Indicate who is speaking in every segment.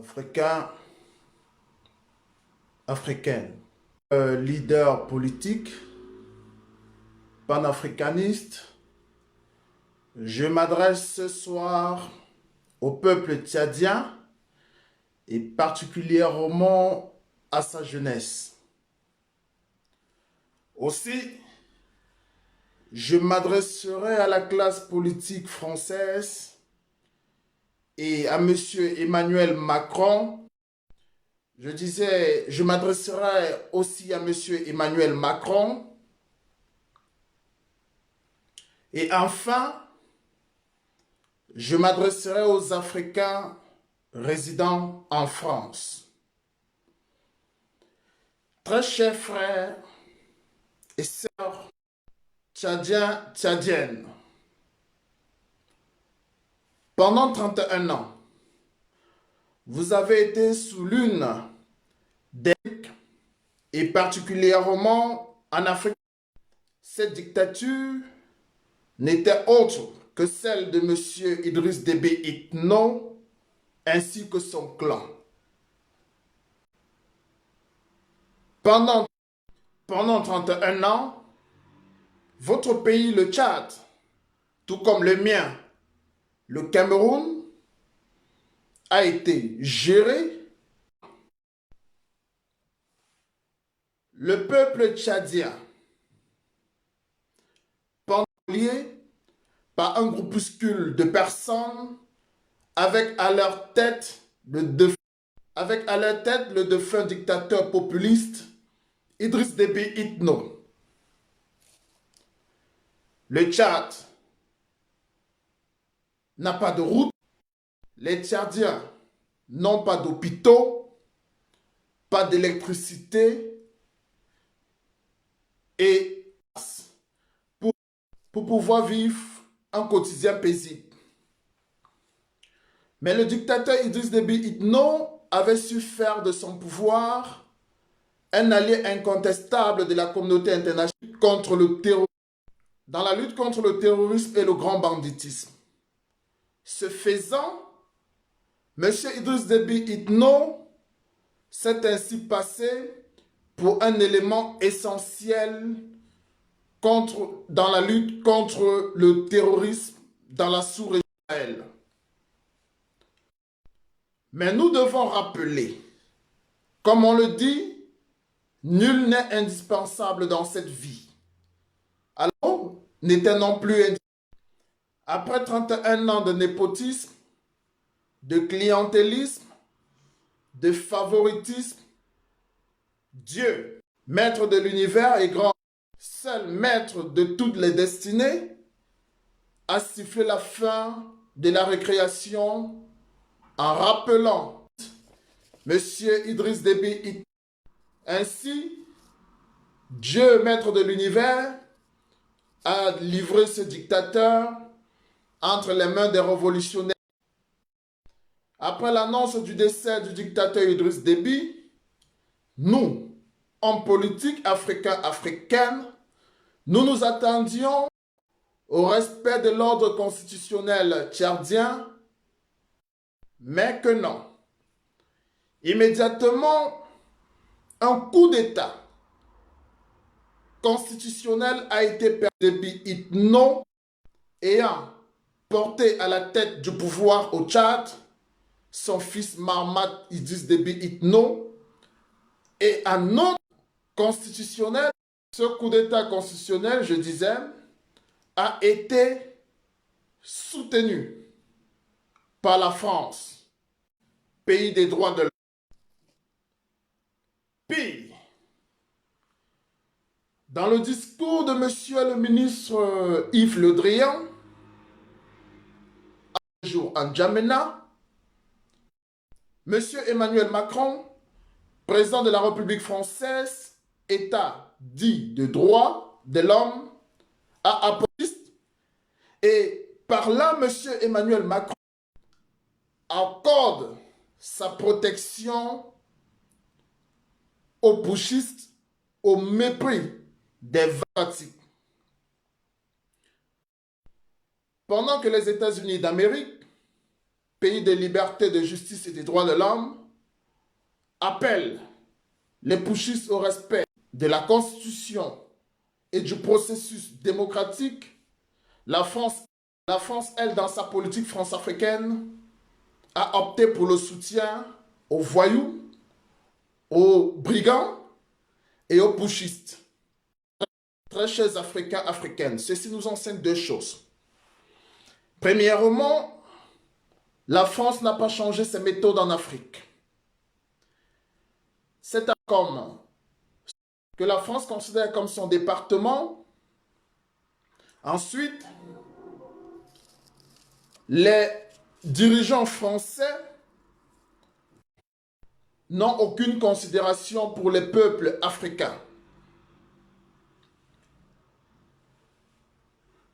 Speaker 1: Africains, africaines, leaders politiques, panafricanistes, je m'adresse ce soir au peuple tchadien et particulièrement à sa jeunesse. Aussi, je m'adresserai à la classe politique française et à M. Emmanuel Macron. Je m'adresserai aussi à M. Emmanuel Macron. Et enfin, je m'adresserai aux Africains résidant en France. Très chers frères et sœurs tchadiens, tchadiennes, pendant 31 ans, vous avez été sous l'une des et particulièrement en Afrique. Cette dictature n'était autre que celle de M. Idriss Déby Itno ainsi que son clan. Pendant 31 ans, votre pays, le Tchad, tout comme le mien, le Cameroun, a été géré. Le peuple tchadien, lié par un groupuscule de personnes avec à leur tête le défunt dictateur populiste Idriss Déby Itno. Le Tchad n'a pas de route. Les Tchadiens n'ont pas d'hôpitaux, pas d'électricité et pour pouvoir vivre un quotidien paisible. Mais le dictateur Idriss Déby Itno avait su faire de son pouvoir un allié incontestable de la communauté internationale contre le terrorisme, dans la lutte contre le terrorisme et le grand banditisme. Ce faisant, M. Idriss Déby Itno s'est ainsi passé pour un élément essentiel dans la lutte contre le terrorisme dans la sous-région Sahel. Mais nous devons rappeler, comme on le dit, nul n'est indispensable dans cette vie. Alors, n'était non plus indispensable. Après 31 ans de népotisme, de clientélisme, de favoritisme, Dieu, maître de l'univers et grand, seul maître de toutes les destinées, a sifflé la fin de la récréation en rappelant M. Idriss Déby Itno. Ainsi, Dieu, maître de l'univers, a livré ce dictateur entre les mains des révolutionnaires. Après l'annonce du décès du dictateur Idriss Déby, nous, hommes politiques africains, nous nous attendions au respect de l'ordre constitutionnel tchadien, mais que non. Immédiatement, un coup d'État constitutionnel a été perdu. Déby Itno ayant porté à la tête du pouvoir au Tchad son fils Mahamat Idriss Déby Itno et un autre constitutionnel. Ce coup d'État constitutionnel, je disais, a été soutenu par la France, pays des droits de l'homme. Puis, dans le discours de monsieur le ministre Yves Le Drian, un jour en N'Djamena, monsieur Emmanuel Macron, président de la République française, État dit de droit de l'homme, a apporté. Et par là, monsieur Emmanuel Macron accorde sa protection aux putschistes au mépris des pratiques. Pendant que les États-Unis d'Amérique pays de liberté, de justice et des droits de l'homme, appelle les putschistes au respect de la Constitution et du processus démocratique. La France, elle, dans sa politique france-africaine, a opté pour le soutien aux voyous, aux brigands et aux putschistes. Très chers Africains, Africaines, ceci nous enseigne deux choses. Premièrement, la France n'a pas changé ses méthodes en Afrique. C'est comme que la France considère comme son département. Ensuite, les dirigeants français n'ont aucune considération pour les peuples africains.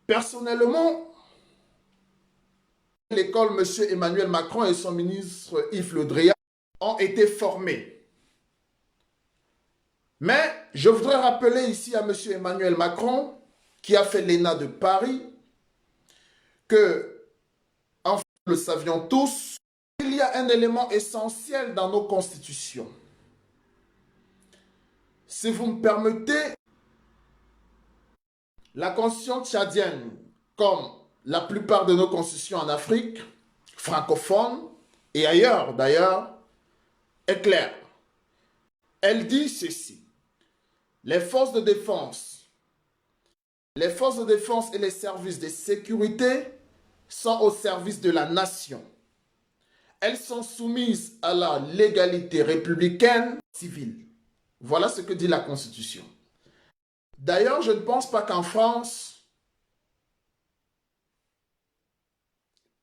Speaker 1: Personnellement, l'école M. Emmanuel Macron et son ministre Yves Le Drian ont été formés. Mais je voudrais rappeler ici à M. Emmanuel Macron, qui a fait l'ENA de Paris, que, en fait, nous le savions tous, il y a un élément essentiel dans nos constitutions. Si vous me permettez, la constitution tchadienne, comme la plupart de nos constitutions en Afrique, francophone et ailleurs d'ailleurs, est claire. Elle dit ceci: les forces de défense et les services de sécurité sont au service de la nation. Elles sont soumises à la légalité républicaine civile. Voilà ce que dit la Constitution. D'ailleurs, je ne pense pas qu'en France,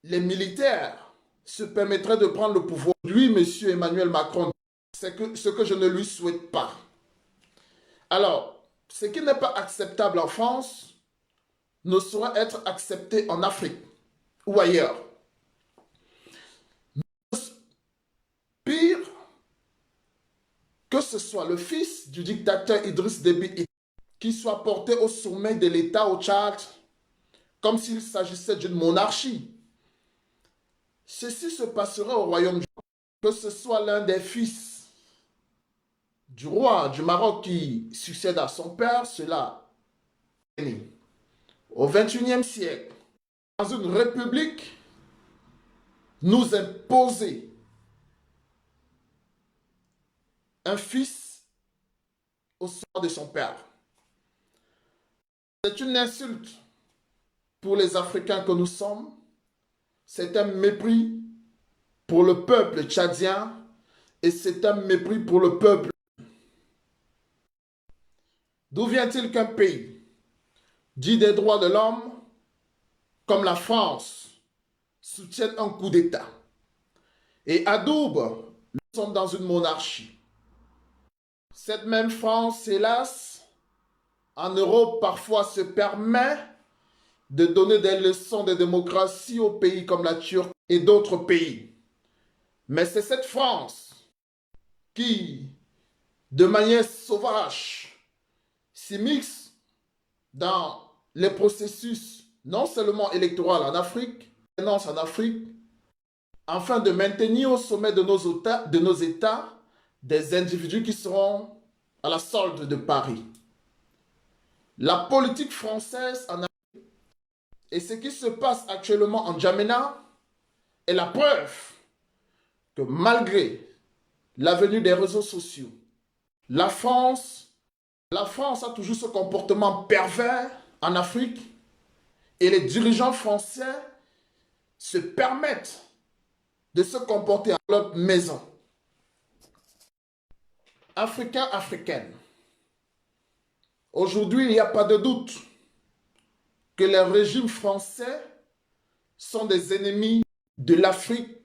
Speaker 1: les militaires se permettraient de prendre le pouvoir. Lui, M. Emmanuel Macron, c'est ce que je ne lui souhaite pas. Alors, ce qui n'est pas acceptable en France ne saurait être accepté en Afrique ou ailleurs. Pire, que ce soit le fils du dictateur Idriss Déby qui soit porté au sommet de l'État au Tchad, comme s'il s'agissait d'une monarchie. Ceci se passerait au royaume du Maroc. Que ce soit l'un des fils du roi du Maroc qui succède à son père, cela au XXIe siècle, dans une république, nous imposer un fils au sort de son père. C'est une insulte pour les Africains que nous sommes. C'est un mépris pour le peuple tchadien et c'est un mépris pour le peuple. D'où vient-il qu'un pays dit des droits de l'homme, comme la France, soutienne un coup d'État? Et à Doub, nous sommes dans une monarchie. Cette même France, hélas, en Europe, parfois se permet de donner des leçons de démocratie aux pays comme la Turquie et d'autres pays. Mais c'est cette France qui, de manière sauvage, s'immisce dans les processus non seulement électoraux en Afrique, mais en Afrique, afin de maintenir au sommet de nos États des individus qui seront à la solde de Paris. La politique française en Afrique et ce qui se passe actuellement en N'Djamena est la preuve que malgré la venue des réseaux sociaux, la France a toujours ce comportement pervers en Afrique et les dirigeants français se permettent de se comporter à leur maison. Africains, Africaines, aujourd'hui, il n'y a pas de doute que les régimes français sont des ennemis de l'Afrique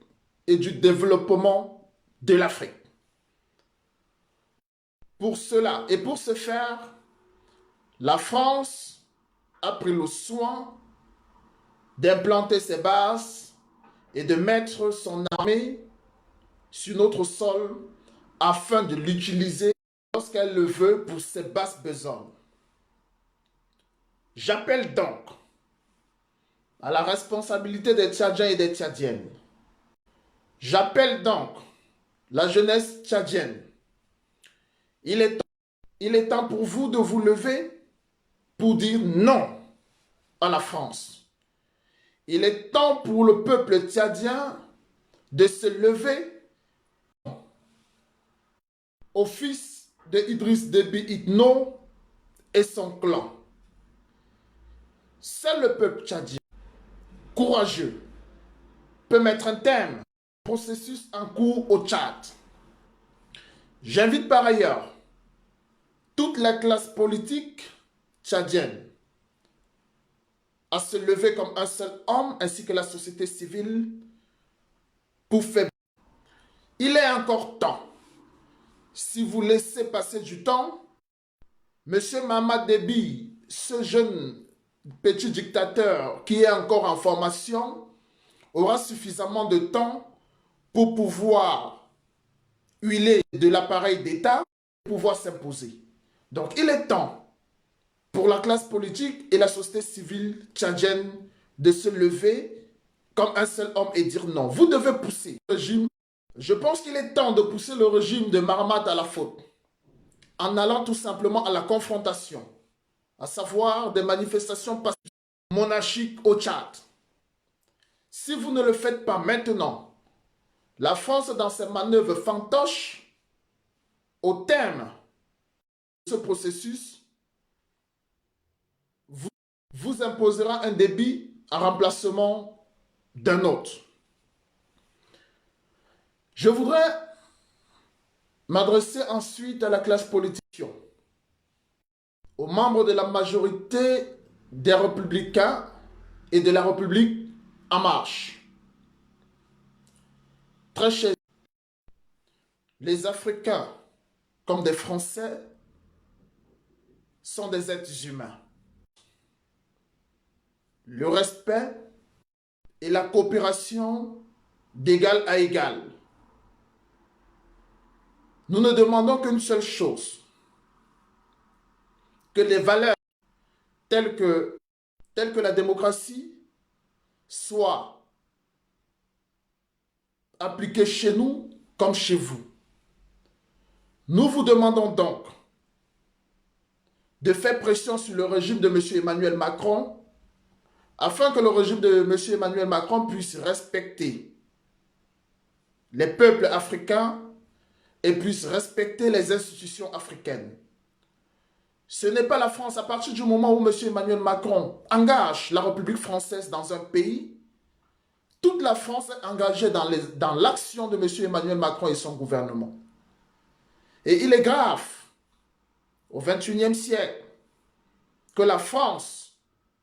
Speaker 1: et du développement de l'Afrique. Pour cela et pour ce faire, la France a pris le soin d'implanter ses bases et de mettre son armée sur notre sol afin de l'utiliser lorsqu'elle le veut pour ses basses besognes. J'appelle donc à la responsabilité des Tchadiens et des Tchadiennes J'appelle donc la jeunesse tchadienne. Il est temps pour vous de vous lever pour dire non à la France. Il est temps pour le peuple tchadien de se lever au fils de Idriss Déby Itno et son clan. Seul le peuple tchadien, courageux, peut mettre un terme au processus en cours au Tchad. J'invite par ailleurs toute la classe politique tchadienne à se lever comme un seul homme ainsi que la société civile pour faire. Il est encore temps. Si vous laissez passer du temps, M. Mamad Déby, ce jeune petit dictateur qui est encore en formation, aura suffisamment de temps pour pouvoir huiler de l'appareil d'État et pouvoir s'imposer. Donc il est temps pour la classe politique et la société civile tchadienne de se lever comme un seul homme et dire non. Vous devez pousser le régime. Je pense qu'il est temps de pousser le régime de Mahamat à la faute en allant tout simplement à la confrontation, à savoir des manifestations pacifiques monarchiques au Tchad. Si vous ne le faites pas maintenant, la France dans ses manœuvres fantoches, au terme de ce processus, vous imposera un débit en remplacement d'un autre. Je voudrais m'adresser ensuite à la classe politique, aux membres de la majorité des Républicains et de la République en marche. Très chers, les Africains, comme des Français, sont des êtres humains. Le respect et la coopération d'égal à égal. Nous ne demandons qu'une seule chose, que les valeurs telles que la démocratie soient appliquées chez nous comme chez vous. Nous vous demandons donc de faire pression sur le régime de M. Emmanuel Macron afin que le régime de M. Emmanuel Macron puisse respecter les peuples africains et puisse respecter les institutions africaines. Ce n'est pas la France. À partir du moment où M. Emmanuel Macron engage la République française dans un pays, toute la France est engagée dans l'action de M. Emmanuel Macron et son gouvernement. Et il est grave, au XXIe siècle, que la France,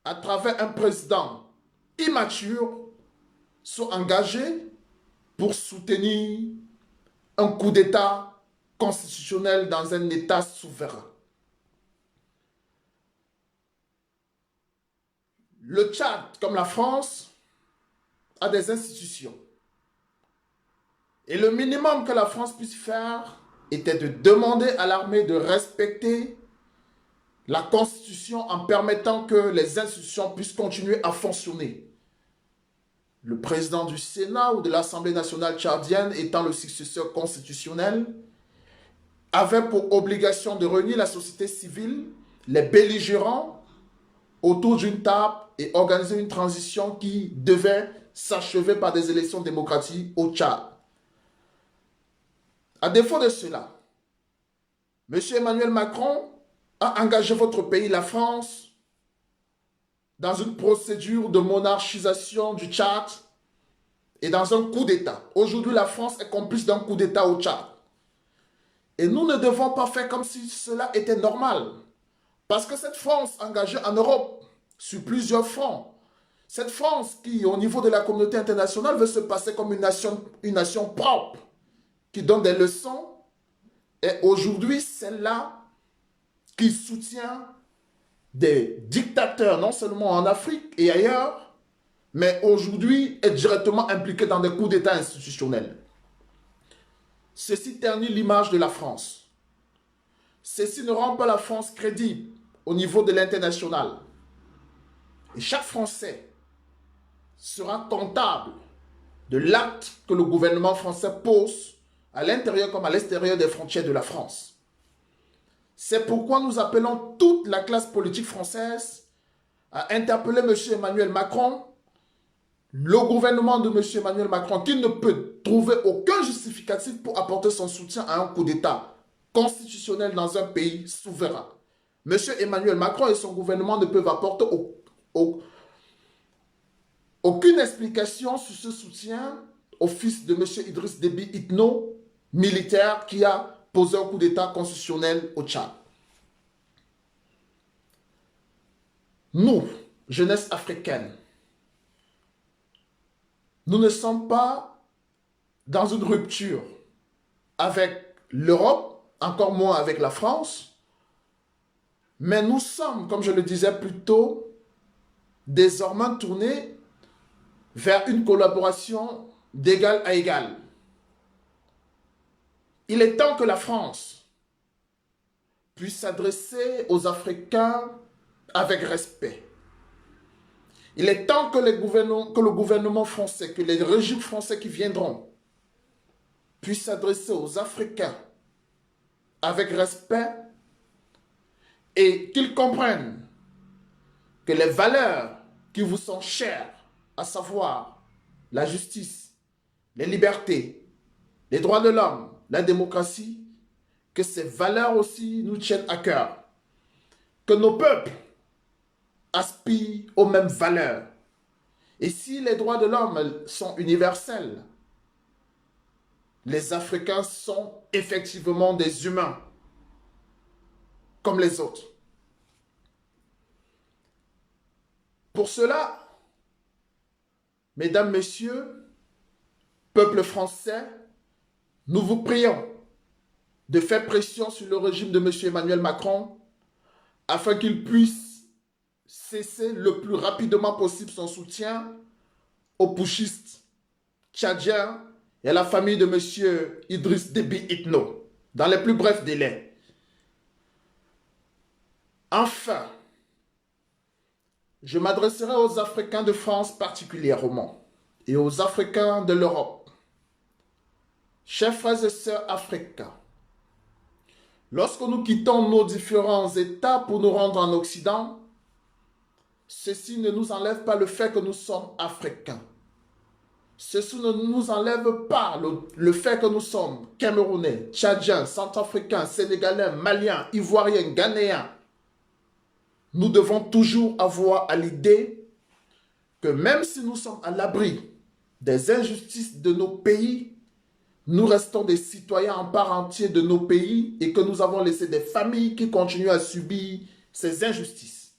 Speaker 1: à travers un président immature, soit engagée pour soutenir un coup d'État constitutionnel dans un État souverain. Le Tchad, comme la France, a des institutions. Et le minimum que la France puisse faire était de demander à l'armée de respecter la Constitution en permettant que les institutions puissent continuer à fonctionner. Le président du Sénat ou de l'Assemblée nationale tchadienne étant le successeur constitutionnel, avait pour obligation de réunir la société civile, les belligérants, autour d'une table et organiser une transition qui devait s'achever par des élections démocratiques au Tchad. À défaut de cela, M. Emmanuel Macron a engagé votre pays, la France, dans une procédure de monarchisation du Tchad et dans un coup d'État. Aujourd'hui, la France est complice d'un coup d'État au Tchad. Et nous ne devons pas faire comme si cela était normal. Parce que cette France engagée en Europe sur plusieurs fronts, cette France qui, au niveau de la communauté internationale, veut se passer comme une nation propre, qui donne des leçons, est aujourd'hui celle-là qui soutient des dictateurs, non seulement en Afrique et ailleurs, mais aujourd'hui est directement impliquée dans des coups d'État institutionnels. Ceci ternit l'image de la France. Ceci ne rend pas la France crédible au niveau de l'international. Et chaque Français sera comptable de l'acte que le gouvernement français pose à l'intérieur comme à l'extérieur des frontières de la France. C'est pourquoi nous appelons toute la classe politique française à interpeller M. Emmanuel Macron, le gouvernement de M. Emmanuel Macron, qui ne peut trouver aucun justificatif pour apporter son soutien à un coup d'État constitutionnel dans un pays souverain. M. Emmanuel Macron et son gouvernement ne peuvent apporter aucune explication sur ce soutien au fils de M. Idriss Déby Itno, militaire qui a posé un coup d'État constitutionnel au Tchad. Nous, jeunesse africaine, nous ne sommes pas dans une rupture avec l'Europe, encore moins avec la France, mais nous sommes, comme je le disais plus tôt, désormais tournés vers une collaboration d'égal à égal. Il est temps que la France puisse s'adresser aux Africains avec respect. Il est temps que le gouvernement français, que les régimes français qui viendront puissent s'adresser aux Africains avec respect et qu'ils comprennent que les valeurs qui vous sont chères, à savoir la justice, les libertés, les droits de l'homme, la démocratie, que ces valeurs aussi nous tiennent à cœur. Que nos peuples aspirent aux mêmes valeurs. Et si les droits de l'homme sont universels, les Africains sont effectivement des humains, comme les autres. Pour cela, mesdames, messieurs, peuple français, nous vous prions de faire pression sur le régime de M. Emmanuel Macron afin qu'il puisse cesser le plus rapidement possible son soutien aux putschistes tchadiens et à la famille de M. Idriss Déby Itno dans les plus brefs délais. Enfin, je m'adresserai aux Africains de France particulièrement et aux Africains de l'Europe. Chers frères et sœurs africains, lorsque nous quittons nos différents États pour nous rendre en Occident, ceci ne nous enlève pas le fait que nous sommes africains. Ceci ne nous enlève pas le fait que nous sommes Camerounais, Tchadiens, Centrafricains, Sénégalais, Maliens, Ivoiriens, Ghanéens. Nous devons toujours avoir à l'idée que même si nous sommes à l'abri des injustices de nos pays, nous restons des citoyens en part entière de nos pays et que nous avons laissé des familles qui continuent à subir ces injustices.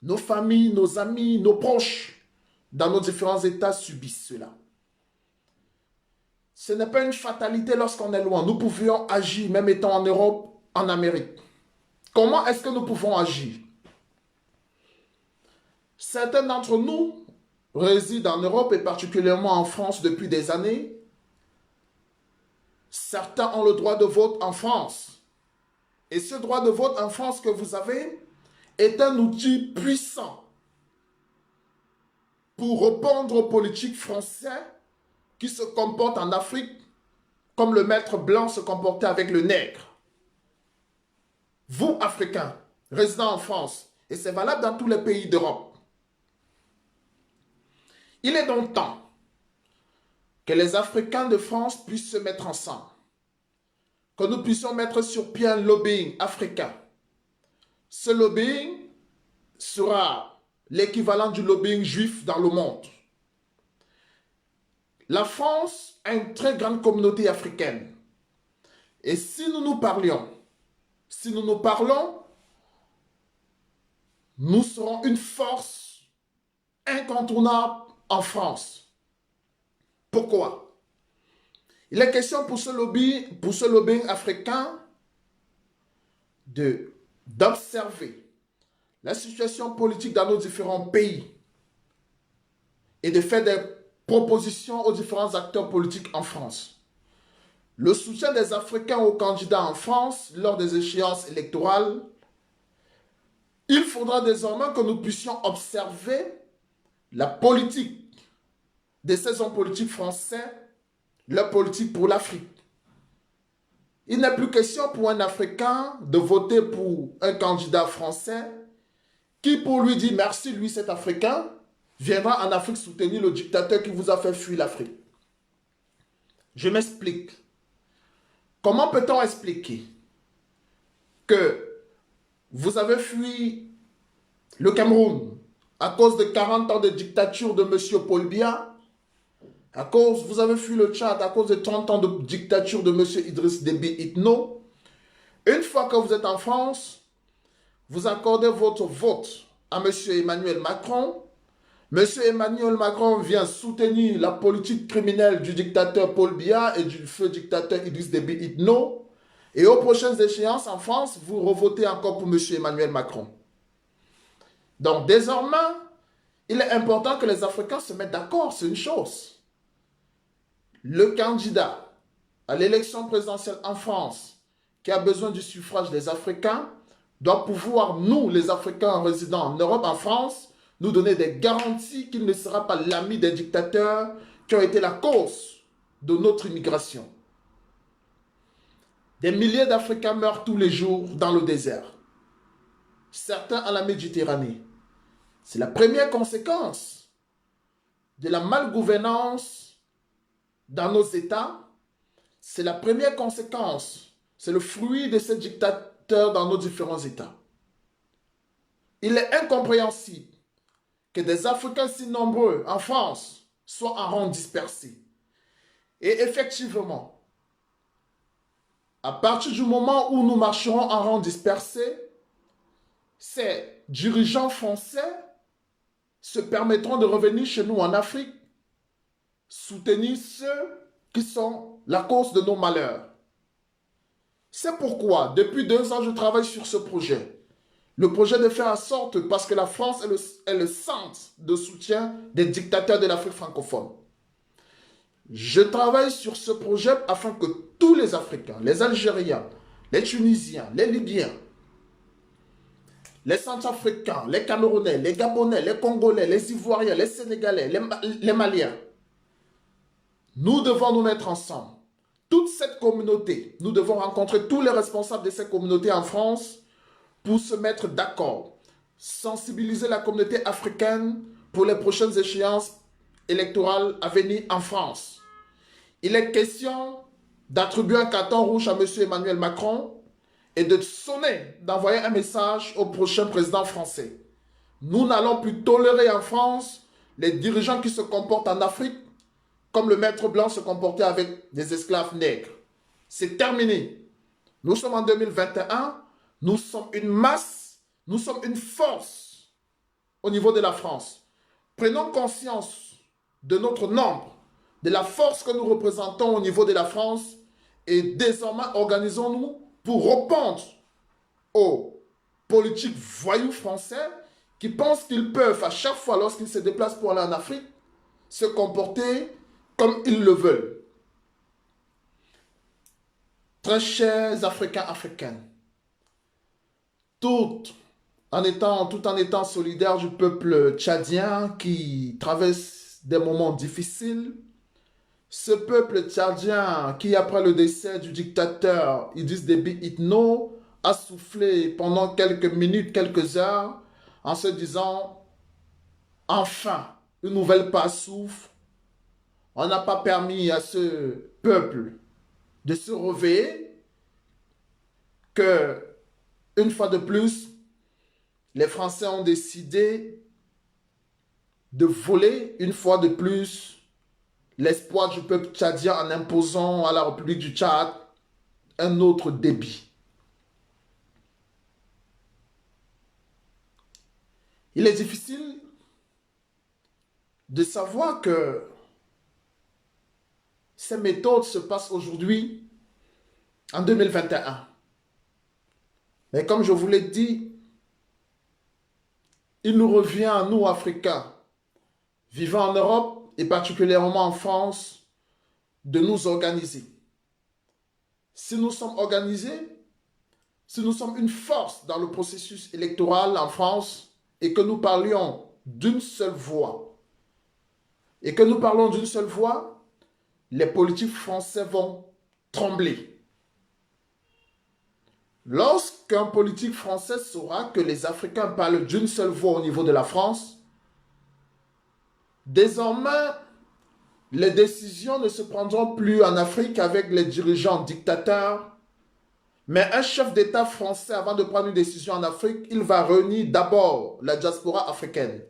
Speaker 1: Nos familles, nos amis, nos proches, dans nos différents États subissent cela. Ce n'est pas une fatalité lorsqu'on est loin. Nous pouvions agir, même étant en Europe, en Amérique. Comment est-ce que nous pouvons agir? Certains d'entre nous résident en Europe et particulièrement en France depuis des années. Certains ont le droit de vote en France. Et ce droit de vote en France que vous avez est un outil puissant pour répondre aux politiques français qui se comportent en Afrique comme le maître blanc se comportait avec le nègre. Vous, Africains, résidant en France, et c'est valable dans tous les pays d'Europe, il est donc temps que les Africains de France puissent se mettre ensemble, que nous puissions mettre sur pied un lobbying africain. Ce lobbying sera l'équivalent du lobbying juif dans le monde. La France a une très grande communauté africaine. Et si nous nous parlons, nous serons une force incontournable en France. Pourquoi? Il est question pour ce lobbying africain d'observer la situation politique dans nos différents pays et de faire des propositions aux différents acteurs politiques en France. Le soutien des Africains aux candidats en France lors des échéances électorales, il faudra désormais que nous puissions observer la politique de ces hommes politiques français leur politique pour l'Afrique. Il n'est plus question pour un Africain de voter pour un candidat français qui, pour lui dire merci, lui cet Africain, viendra en Afrique soutenir le dictateur qui vous a fait fuir l'Afrique. Je m'explique. Comment peut-on expliquer que vous avez fui le Cameroun à cause de 40 ans de dictature de M. Paul Biya, vous avez fui le Tchad à cause de 30 ans de dictature de M. Idriss Déby Itno. Une fois que vous êtes en France, vous accordez votre vote à M. Emmanuel Macron. M. Emmanuel Macron vient soutenir la politique criminelle du dictateur Paul Biya et du feu dictateur Idriss Déby Itno. Et aux prochaines échéances en France, vous revotez encore pour M. Emmanuel Macron. Donc désormais, il est important que les Africains se mettent d'accord, c'est une chose. Le candidat à l'élection présidentielle en France qui a besoin du suffrage des Africains doit pouvoir, nous, les Africains résidant en Europe, en France, nous donner des garanties qu'il ne sera pas l'ami des dictateurs qui ont été la cause de notre immigration. Des milliers d'Africains meurent tous les jours dans le désert. Certains en la Méditerranée. C'est la première conséquence de la malgouvernance dans nos États. C'est la première conséquence. C'est le fruit de ces dictateurs dans nos différents États. Il est incompréhensible que des Africains si nombreux en France soient en rang dispersés. Et effectivement, à partir du moment où nous marcherons en rang dispersé, ces dirigeants français se permettront de revenir chez nous en Afrique, soutenir ceux qui sont la cause de nos malheurs. C'est pourquoi, depuis 2 ans, je travaille sur ce projet. Le projet de faire en sorte, parce que la France est le centre de soutien des dictateurs de l'Afrique francophone. Je travaille sur ce projet afin que tous les Africains, les Algériens, les Tunisiens, les Libyens, les Centrafricains, les Camerounais, les Gabonais, les Congolais, les Ivoiriens, les Sénégalais, les Maliens, nous devons nous mettre ensemble. Toute cette communauté, nous devons rencontrer tous les responsables de ces communautés en France pour se mettre d'accord, sensibiliser la communauté africaine pour les prochaines échéances électorales à venir en France. Il est question d'attribuer un carton rouge à M. Emmanuel Macron et de sonner, d'envoyer un message au prochain président français. Nous n'allons plus tolérer en France les dirigeants qui se comportent en Afrique comme le maître blanc se comportait avec des esclaves nègres. C'est terminé. Nous sommes en 2021, nous sommes une masse, nous sommes une force au niveau de la France. Prenons conscience de notre nombre, de la force que nous représentons au niveau de la France et désormais organisons-nous pour répondre aux politiques voyous français qui pensent qu'ils peuvent à chaque fois lorsqu'ils se déplacent pour aller en Afrique se comporter comme ils le veulent. Très chers Africains, Africaines, tout en étant solidaire du peuple tchadien qui traverse des moments difficiles, ce peuple tchadien qui, après le décès du dictateur Idriss Déby Itno, a soufflé pendant quelques minutes, quelques heures, en se disant « Enfin, une nouvelle passe s'ouvre ». On n'a pas permis à ce peuple de se réveiller, que, une fois de plus, les Français ont décidé de voler, une fois de plus, l'espoir du peuple tchadien en imposant à la République du Tchad un autre débit. Il est difficile de savoir que ces méthodes se passent aujourd'hui, en 2021. Mais comme je vous l'ai dit, il nous revient à nous, Africains, vivant en Europe et particulièrement en France, de nous organiser. Si nous sommes organisés, si nous sommes une force dans le processus électoral en France et que nous parlions d'une seule voix, et que nous parlons d'une seule voix, les politiques français vont trembler. Lorsqu'un politique français saura que les Africains parlent d'une seule voix au niveau de la France, désormais, les décisions ne se prendront plus en Afrique avec les dirigeants dictateurs, mais un chef d'État français, avant de prendre une décision en Afrique, il va réunir d'abord la diaspora africaine.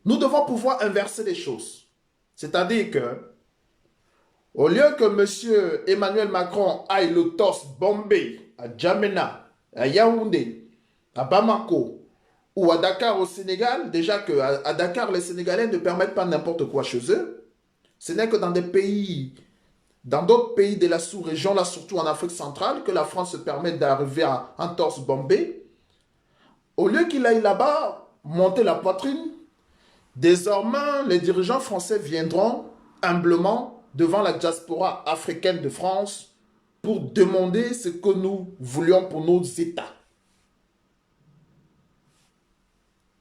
Speaker 1: Nous devons pouvoir inverser les choses. C'est-à-dire que, au lieu que M. Emmanuel Macron aille le torse bombé à Djamena, à Yaoundé, à Bamako ou à Dakar au Sénégal, déjà qu'à Dakar, les Sénégalais ne permettent pas n'importe quoi chez eux. Ce n'est que dans des pays, dans d'autres pays de la sous-région, là surtout en Afrique centrale, que la France se permet d'arriver à un torse bombé. Au lieu qu'il aille là-bas, monter la poitrine, désormais, les dirigeants français viendront humblement devant la diaspora africaine de France pour demander ce que nous voulions pour nos États.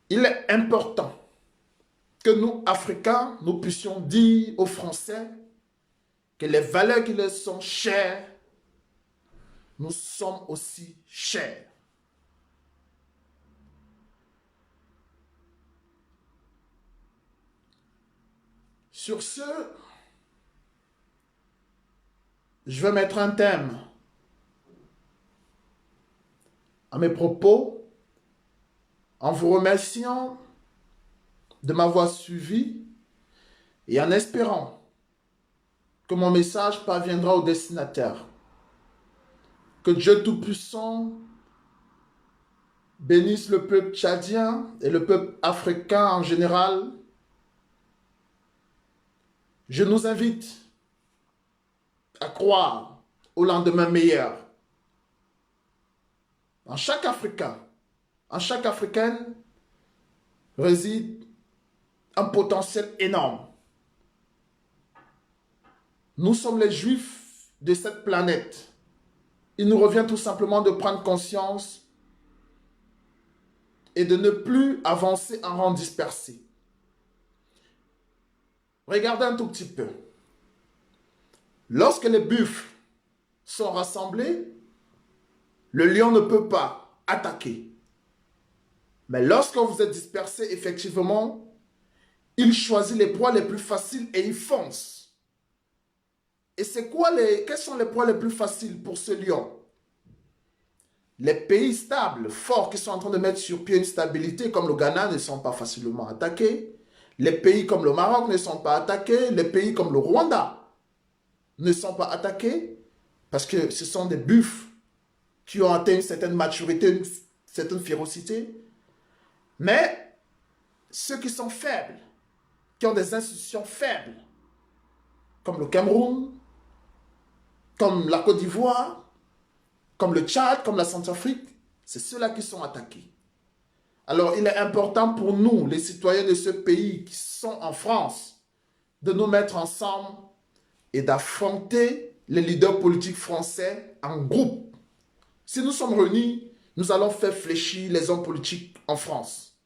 Speaker 1: Il est important que nous, Africains, nous puissions dire aux Français que les valeurs qui leur sont chères, nous sommes aussi chers. Sur ce, je vais mettre un thème à mes propos en vous remerciant de m'avoir suivi et en espérant que mon message parviendra au destinataire. Que Dieu Tout-Puissant bénisse le peuple tchadien et le peuple africain en général. Je nous invite à croire au lendemain meilleur. En chaque Africain, en chaque Africaine réside un potentiel énorme. Nous sommes les Juifs de cette planète. Il nous revient tout simplement de prendre conscience et de ne plus avancer en rang dispersé. Regardez un tout petit peu. Lorsque les buffles sont rassemblés, le lion ne peut pas attaquer. Mais lorsque vous êtes dispersés, effectivement, il choisit les proies les plus faciles et il fonce. Et c'est quoi quelles sont les proies les plus faciles pour ce lion? Les pays stables, forts, qui sont en train de mettre sur pied une stabilité, comme le Ghana, ne sont pas facilement attaqués. Les pays comme le Maroc ne sont pas attaqués. Les pays comme le Rwanda ne sont pas attaqués parce que ce sont des buffles qui ont atteint une certaine maturité, une certaine férocité. Mais ceux qui sont faibles, qui ont des institutions faibles, comme le Cameroun, comme la Côte d'Ivoire, comme le Tchad, comme la Centrafrique, c'est ceux-là qui sont attaqués. Alors, il est important pour nous, les citoyens de ce pays qui sont en France, de nous mettre ensemble et d'affronter les leaders politiques français en groupe. Si nous sommes réunis, nous allons faire fléchir les hommes politiques en France.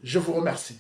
Speaker 1: Je vous remercie.